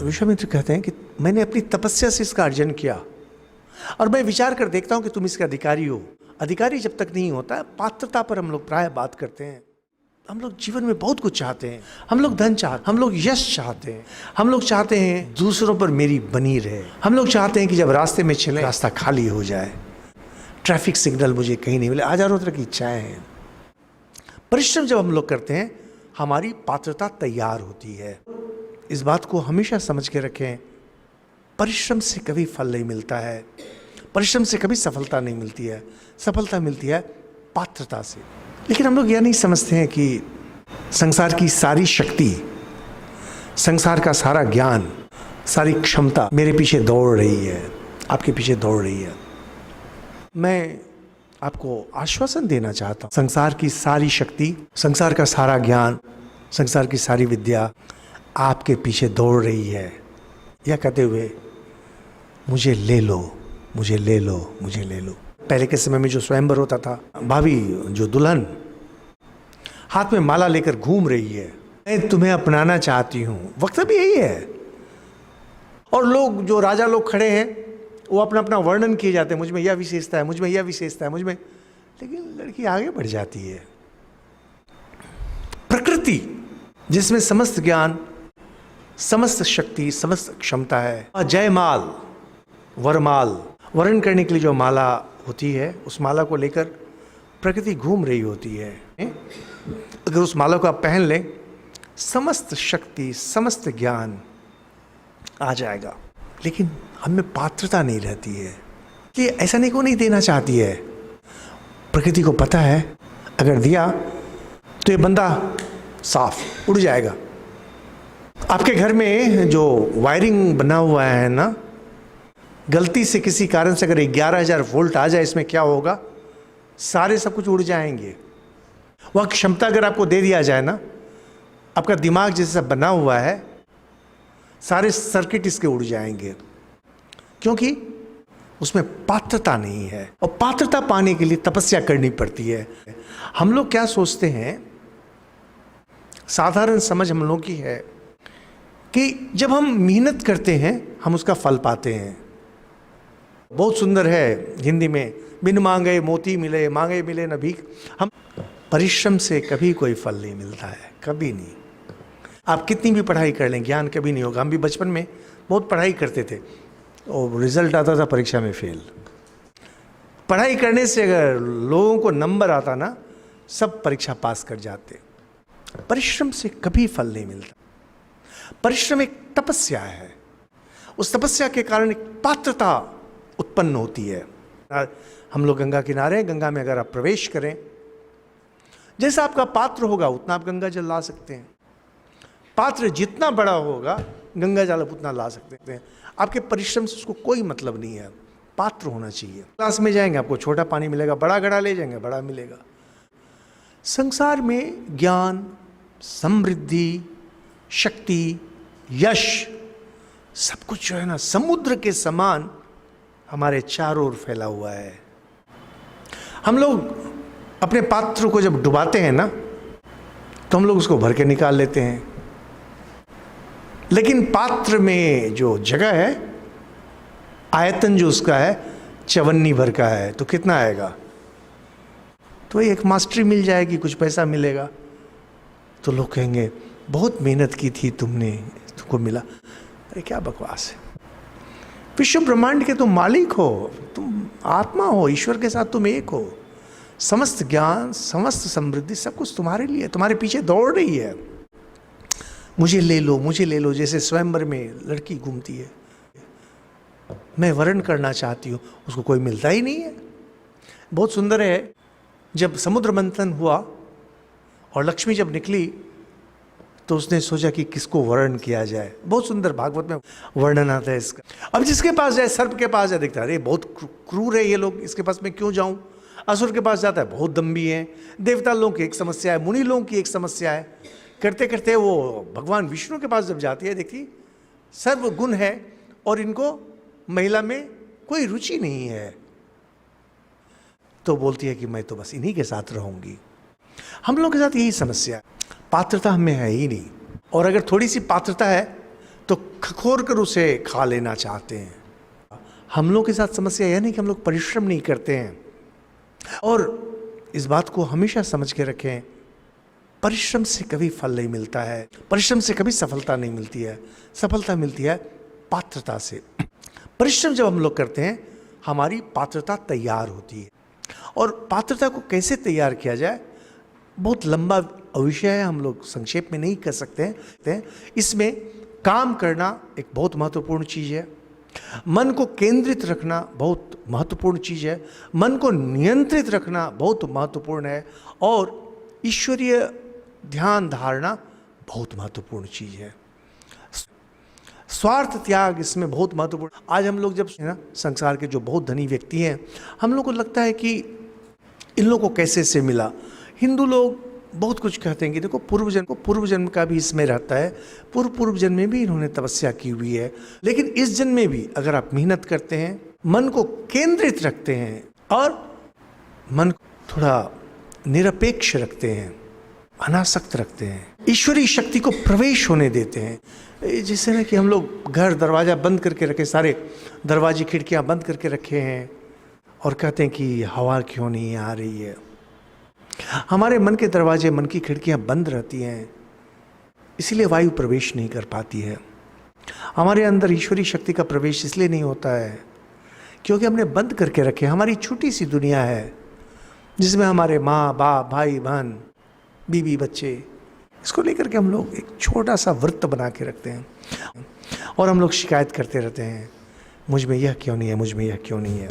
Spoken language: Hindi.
विश्वामित्र कहते हैं कि मैंने अपनी तपस्या से इसका अर्जन किया और मैं विचार कर देखता हूं कि तुम इसके अधिकारी हो। अधिकारी जब तक नहीं होता, पात्रता पर हम लोग प्राय बात करते हैं। हम लोग जीवन में बहुत कुछ चाहते हैं, हम लोग धन चाहते हैं, हम लोग यश चाहते हैं, हम लोग चाहते हैं दूसरों पर मेरी बनी रहे, हम लोग चाहते हैं कि जब रास्ते में चले रास्ता खाली हो जाए, ट्रैफिक सिग्नल मुझे कहीं नहीं मिले, हजारों तरह की इच्छाएं हैं। परिश्रम जब हम लोग करते हैं, हमारी पात्रता तैयार होती है। इस बात को हमेशा समझ के रखें, परिश्रम से कभी फल नहीं मिलता है, परिश्रम से कभी सफलता नहीं मिलती है, सफलता मिलती है पात्रता से। लेकिन हम लोग यह नहीं समझते हैं कि संसार की सारी शक्ति, संसार का सारा ज्ञान, सारी क्षमता मेरे पीछे दौड़ रही है, आपके पीछे दौड़ रही है। मैं आपको आश्वासन देना चाहता हूँ, संसार की सारी शक्ति, संसार का सारा ज्ञान, संसार की सारी विद्या आपके पीछे दौड़ रही है, यह कहते हुए मुझे ले लो, मुझे ले लो, मुझे ले लो। पहले के समय में जो स्वयंवर होता था, भाभी जो दुल्हन हाथ में माला लेकर घूम रही है, मैं तुम्हें अपनाना चाहती हूं, वक्त भी यही है। और लोग जो राजा लोग खड़े हैं, वो अपना अपना वर्णन किए जाते हैं, मुझ में यह विशेषता है, मुझ में यह विशेषता है, मुझ में। लेकिन लड़की आगे बढ़ जाती है। प्रकृति जिसमें समस्त ज्ञान, समस्त शक्ति, समस्त क्षमता है, जयमाल, वरमाल, वर्ण करने के लिए जो माला होती है, उस माला को लेकर प्रकृति घूम रही होती है। अगर उस माला को आप पहन लें, समस्त शक्ति, समस्त ज्ञान आ जाएगा। लेकिन हमें पात्रता नहीं रहती है कि ऐसा नहीं, को नहीं देना चाहती है। प्रकृति को पता है अगर दिया तो ये बंदा साफ उड़ जाएगा। आपके घर में जो वायरिंग बना हुआ है ना, गलती से किसी कारण से अगर 11,000 वोल्ट आ जाए, इसमें क्या होगा? सारे सब कुछ उड़ जाएंगे। वह क्षमता अगर आपको दे दिया जाए ना, आपका दिमाग जैसा बना हुआ है, सारे सर्किट इसके उड़ जाएंगे, क्योंकि उसमें पात्रता नहीं है। और पात्रता पाने के लिए तपस्या करनी पड़ती है। हम लोग क्या सोचते हैं, साधारण समझ हम लोग की है कि जब हम मेहनत करते हैं हम उसका फल पाते हैं। बहुत सुंदर है हिंदी में, बिन मांगे मोती मिले, मांगे मिले न भीख। हम परिश्रम से कभी कोई फल नहीं मिलता है, कभी नहीं। आप कितनी भी पढ़ाई कर लें, ज्ञान कभी नहीं होगा। हम भी बचपन में बहुत पढ़ाई करते थे और रिजल्ट आता था परीक्षा में फेल। पढ़ाई करने से अगर लोगों को नंबर आता ना, सब परीक्षा पास कर जाते। परिश्रम से कभी फल नहीं मिलता। परिश्रम एक तपस्या है, उस तपस्या के कारण एक पात्रता उत्पन्न होती है। हम लोग गंगा किनारे, गंगा में अगर आप प्रवेश करें, जैसा आपका पात्र होगा उतना आप गंगा जल ला सकते हैं। पात्र जितना बड़ा होगा गंगा जल उतना ला सकते हैं। आपके परिश्रम से उसको कोई मतलब नहीं है, पात्र होना चाहिए। क्लास में जाएंगे आपको छोटा पानी मिलेगा, बड़ा घड़ा ले जाएंगे बड़ा मिलेगा। संसार में ज्ञान, समृद्धि, शक्ति, यश, सब कुछ जो है ना, समुद्र के समान हमारे चारों ओर फैला हुआ है। हम लोग अपने पात्र को जब डुबाते हैं ना, तो हम लोग उसको भर के निकाल लेते हैं। लेकिन पात्र में जो जगह है, आयतन जो उसका है, चवन्नी भर का है, तो कितना आएगा? तो एक मास्टरी मिल जाएगी, कुछ पैसा मिलेगा। तो लोग कहेंगे बहुत मेहनत की थी तुमने, तुमको मिला। अरे क्या बकवास है। विश्व ब्रह्मांड के तुम मालिक हो, तुम आत्मा हो, ईश्वर के साथ तुम एक हो। समस्त ज्ञान, समस्त समृद्धि, सब कुछ तुम्हारे लिए, तुम्हारे पीछे दौड़ रही है। मुझे ले लो, मुझे ले लो, जैसे स्वयंवर में लड़की घूमती है। मैं वर्ण करना चाहती हूँ, उसको कोई मिलता ही नहीं है। बहुत सुंदर है, जब समुद्र मंथन हुआ और लक्ष्मी जब निकली तो उसने सोचा कि किसको वर्ण किया जाए। बहुत सुंदर भागवत में वर्णन आता है इसका। अब जिसके पास जाए, सर्प के पास जाए, देखता है अरे बहुत क्रूर है ये लोग, इसके पास मैं क्यों जाऊं। असुर के पास जाता है, बहुत दम्भी है। देवता लोगों की एक समस्या है, मुनि लोगों की एक समस्या है। करते करते वो भगवान विष्णु के पास जब जाती है, देखती सर्व गुण है और इनको महिला में कोई रुचि नहीं है, तो बोलती है कि मैं तो बस इन्हीं के साथ रहूंगी। हम लोगों के साथ यही समस्या है, पात्रता हमें है ही नहीं। और अगर थोड़ी सी पात्रता है तो खखोर कर उसे खा लेना चाहते हैं। हम लोग के साथ समस्या यह नहीं कि हम लोग परिश्रम नहीं करते हैं, और इस बात को हमेशा समझ के रखें, परिश्रम से कभी फल नहीं मिलता है, परिश्रम से कभी सफलता नहीं मिलती है। सफलता मिलती है पात्रता से। परिश्रम जब हम लोग करते हैं, हमारी पात्रता तैयार होती है। और पात्रता को कैसे तैयार किया जाए, बहुत लंबा विषय है, हम लोग संक्षेप में नहीं कर सकते हैं। इसमें काम करना एक बहुत महत्वपूर्ण चीज़ है, मन को केंद्रित रखना बहुत महत्वपूर्ण चीज़ है, मन को नियंत्रित रखना बहुत महत्वपूर्ण है, और ईश्वरीय ध्यान धारणा बहुत महत्वपूर्ण चीज़ है। स्वार्थ त्याग इसमें बहुत महत्वपूर्ण। आज हम लोग जब संसार के जो बहुत धनी व्यक्ति हैं, हम लोग को लगता है कि इन लोगों को कैसे से मिला। हिंदू लोग बहुत कुछ कहते हैं कि देखो पूर्व जन्म का भी इसमें रहता है, पूर्व जन्म में भी इन्होंने तपस्या की हुई है। लेकिन इस जन्म में भी अगर आप मेहनत करते हैं, मन को केंद्रित रखते हैं और मन को थोड़ा निरपेक्ष रखते हैं, अनासक्त रखते हैं, ईश्वरीय शक्ति को प्रवेश होने देते हैं। जैसे ना कि हम लोग घर दरवाज़ा बंद करके रखे, सारे दरवाजे खिड़कियाँ बंद करके रखे हैं, और कहते हैं कि हवा क्यों नहीं आ रही है। हमारे मन के दरवाजे, मन की खिड़कियाँ बंद रहती हैं, इसीलिए वायु प्रवेश नहीं कर पाती है। हमारे अंदर ईश्वरीय शक्ति का प्रवेश इसलिए नहीं होता है क्योंकि हमने बंद करके रखे। हमारी छोटी सी दुनिया है जिसमें हमारे माँ बाप, भाई बहन, बीवी, बच्चे, इसको लेकर के हम लोग एक छोटा सा वृत्त बना के रखते हैं, और हम लोग शिकायत करते रहते हैं, मुझ में यह क्यों नहीं है, मुझ में यह क्यों नहीं है।